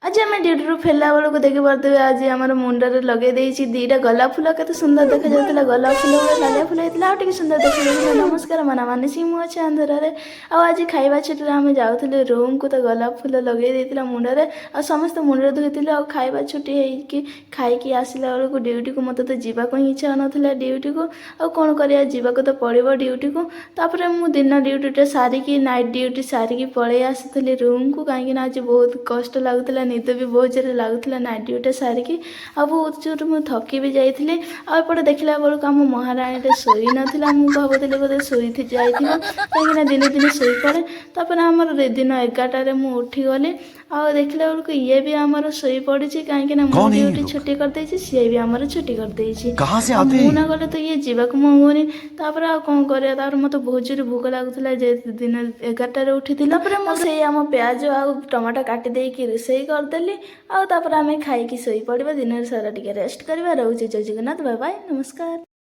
आज आम ड्यूटी फेरला बेलू देखी पारे आज आम मुंडे लगे दीटा गोलाप फूल के सुंदर देखा जाता गोलाप फूल नालिया फूल होता आगे सुंदर देखा जाता। नमस्कार मना मानसी मुझे आंध्र आज खाଇବା छुट्टी आम जाऊँ रूम को तो गोलाप फूल लगे मुंडे आ समस्त मुंडे धोई खाଇବା छुट्टी होगी खाई आसला बेलू ड्यूटी को मत तो जावाक ही इच्छा ना ड्यूटी को आ कौन कर तो पड़ो ड्यूटी को तापर मु दिन ड्यूटी सारिकी नाइट ड्यूटी सारिकी पलि आसी रूम को कहीं आज बहुत कष्ट लगुला निद भी बहुत जोर लगुला नाइट ड्यूटी सारिकी आ बहुत जोर मुझे थकी भी जाइए आपटे देखला बेलू आम महाराणी शोई नाला मुझे भावुली बोधे शोई जाइए कहीं दिने दिने शोई पड़े तापर आम दिन 11टार मुझे उठीगली आ देखला बेलू ये भी आमर शोई पड़ी कहीं ड्यूटी छुट्टी करदे सी भी आमर छुट्टी करदे मुना गले तो ये जावाक मंगुनि तापर आ कौन कर मत बहुत जोर भोक लगुला दिन 11टार उठी मुझे आम प्याज आ टमाटो काटी देकी रोषे करदेली आम खाई शोई पड़ा दिन सारा टे रेस्ट करवा। रोचे जय जगन्नाथ बाय बाय नमस्कार।